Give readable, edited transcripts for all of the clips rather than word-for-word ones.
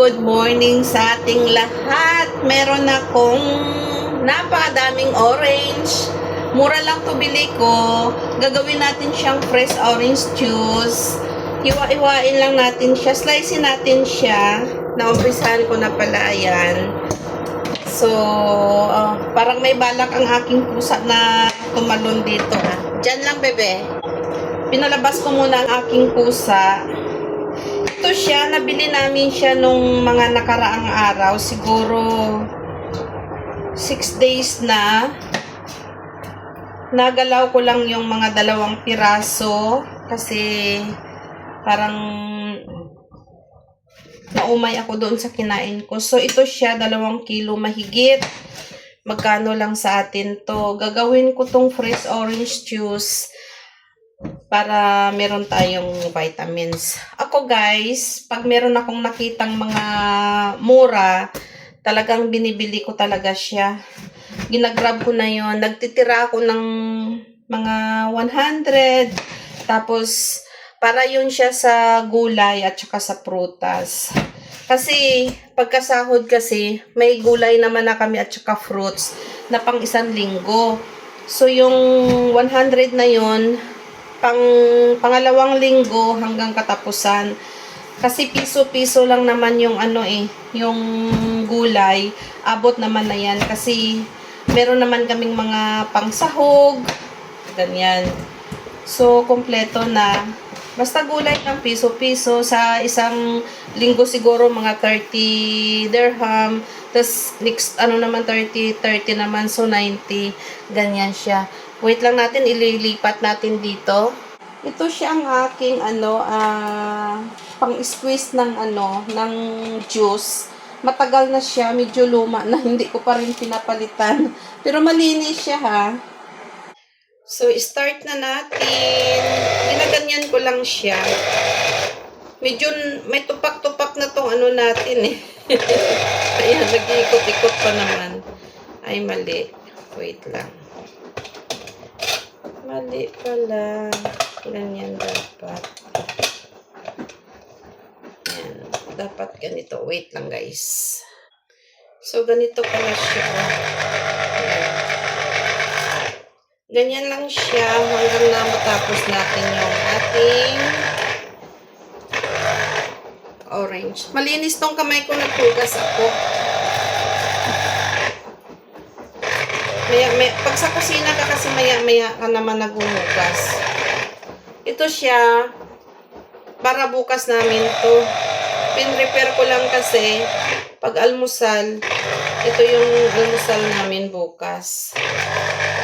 good morning sa ating lahat. Meron akong napakadaming orange. Mura lang to bili ko. Gagawin natin siyang fresh orange juice. Hiwa-hiwain lang natin siya. Slicein natin siya. Naumpisahan ko na pala, ayan. So, parang may balak ang aking pusa na tumalon dito. Diyan lang, bebe. Pinalabas ko muna ang aking pusa. Ito siya, nabili namin siya nung mga nakaraang araw. Siguro 6 days na. Nagalaw ko lang yung mga 2 piraso. Kasi parang naumay ako doon sa kinain ko. So, ito siya, 2 kilo mahigit. Magkano lang sa atin to. Gagawin ko tong fresh orange juice para meron tayong vitamins. Ako guys, pag meron akong nakitang mga mura, talagang binibili ko talaga siya. Ginagrab ko na yon. Nagtitira ako ng mga 100. Tapos, para yun siya sa gulay at saka sa prutas. Kasi, pagkasahod kasi, may gulay naman na kami at saka fruits na pang 1 linggo. So, yung 100 na yun, pangalawang linggo hanggang katapusan. Kasi piso-piso lang naman yung yung gulay. Abot naman na yan. Kasi, meron naman kaming mga pangsahog. Ganyan. So, kompleto na. Basta gulay ng piso-piso sa 1 linggo siguro mga 30 dirham. Tapos next naman 30 naman, so 90. Ganyan siya. Wait lang natin, ililipat natin dito. Ito siya ang aking pang-squeeze ng ng juice. Matagal na siya, medyo luma na, hindi ko pa rin pinapalitan. Pero malinis siya ha. So, start na natin. Ginaganyan ko lang siya. Medyo may tupak-tupak na tong natin eh. Ayan, nag-iikot-ikot pa naman. Ay, mali. Wait lang. Mali pala. Ganyan dapat. Ayan. Dapat ganito. Wait lang guys. So, ganito pala siya. Ayan. Ganyan lang siya hanggang na matapos natin yung ating orange. Malinis tong kamay ko, nagpugas ako. Pag sa kusina ka kasi maya-maya ka naman naghuhugas. Ito siya, para bukas namin to. Pin-repair ko lang kasi, pag almusal, ito yung almusal namin bukas.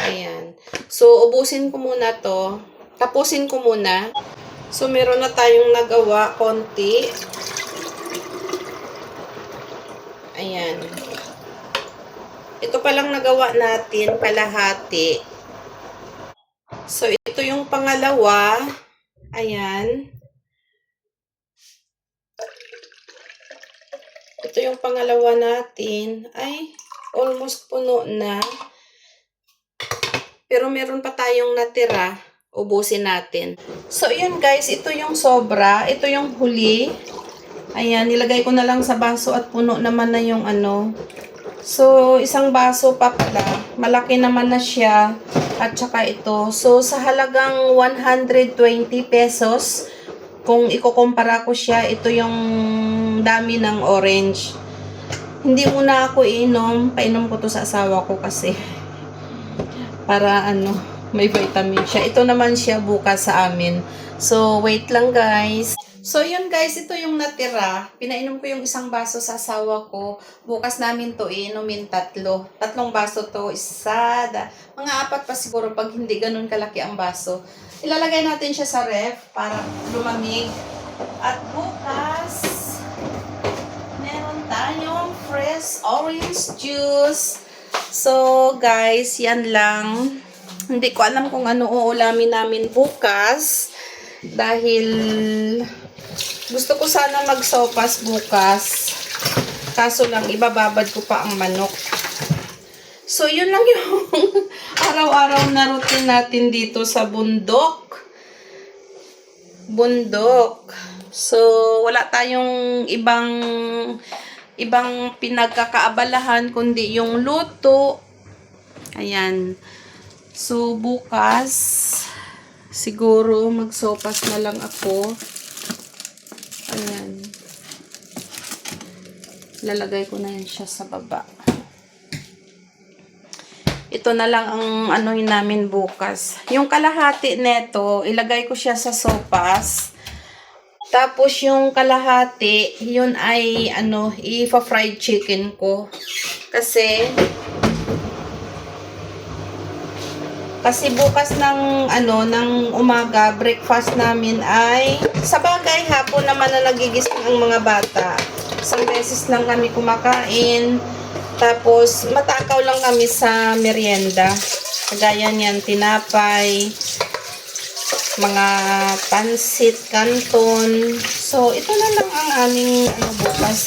Ayan. So, ubusin ko muna to. Tapusin ko muna. So, meron na tayong nagawa, konti. Ayan. Ito palang nagawa natin, kalahati. So, ito yung pangalawa. Ayan. Ito yung pangalawa natin. Ay, almost puno na. Pero meron pa tayong natira. Ubusin natin. So, yun guys. Ito yung sobra. Ito yung huli. Ayan, nilagay ko na lang sa baso at puno naman na yung So, 1 baso pa pala. Malaki naman na siya. At saka ito. So, sa halagang 120 pesos, kung ikukumpara ko siya, ito yung dami ng orange. Hindi muna ako inom. Painom ko to sa asawa ko kasi. Para may vitamin siya. Ito naman siya bukas sa amin. So, wait lang guys. So, yun guys, ito yung natira. Pinainom ko yung 1 baso sa asawa ko. Bukas namin to inumin 3. 3 baso to. Mga 4 pa siguro pag hindi ganun kalaki ang baso. Ilalagay natin siya sa ref para lumamig. At bukas, meron tayong fresh orange juice. So, guys, yan lang. Hindi ko alam kung ano uulamin namin bukas. Dahil gusto ko sana magsopas bukas. Kaso lang, ibababad ko pa ang manok. So, yun lang yung araw-araw na routine natin dito sa bundok. So, wala tayong ibang pinagkakaabalahan kundi yung luto. Ayan. So, bukas siguro magsopas na lang ako. Ayan. Lalagay ko na yan siya sa baba. Ito na lang ang anuhin namin bukas. Yung kalahati neto, ilagay ko siya sa sopas. Tapos yung kalahati, yun ay i-fried chicken ko. Kasi bukas ng umaga, breakfast namin ay sa bagay hapon naman na nagigising ang mga bata. Isang beses lang kami kumakain. Tapos, matakaw lang kami sa merienda. Kagaya niyan, tinapay, mga pansit, canton. So, ito na lang ang aming bukas.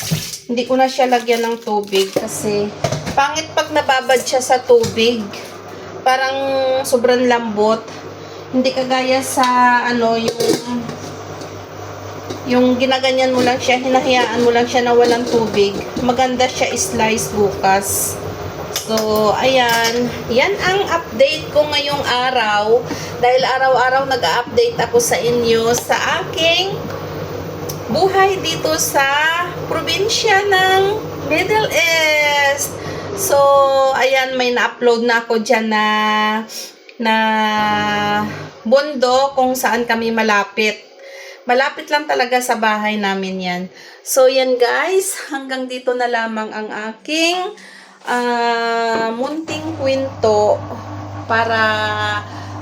Hindi ko na siya lagyan ng tubig kasi pangit pag nababad siya sa tubig. Parang sobrang lambot. Hindi kagaya sa yung ginaganyan mo lang siya, hinahayaan mo lang siya na walang tubig. Maganda siya i-slice bukas. So, ayan. Yan ang update ko ngayong araw. Dahil araw-araw nag-update ako sa inyo sa aking buhay dito sa probinsya ng Middle East. So, ayan, may na-upload na ako dyan na bundok kung saan kami malapit. Malapit lang talaga sa bahay namin yan. So, yan guys. Hanggang dito na lamang ang aking munting kwento para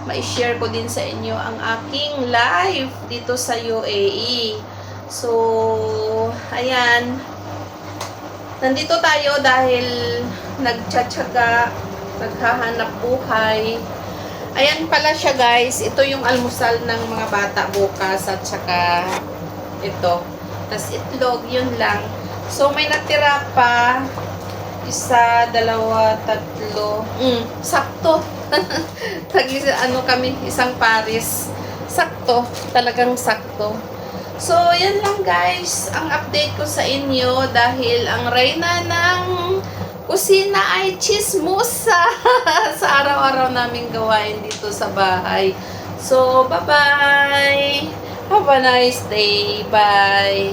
ma-share ko din sa inyo ang aking life dito sa UAE. So, ayan. Nandito tayo dahil nagtsatsaga, naghahanap buhay. Ayan pala siya guys. Ito yung almusal ng mga bata bukas at saka ito. Tas itlog, yun lang. So may natira pa. Isa, dalawa, tatlo. Sakto. Kami, isang pares. Sakto. Talagang sakto. So, yan lang guys. Ang update ko sa inyo dahil ang reyna ng kusina ay chismosa sa araw-araw naming gawain dito sa bahay. So, bye-bye! Have a nice day! Bye!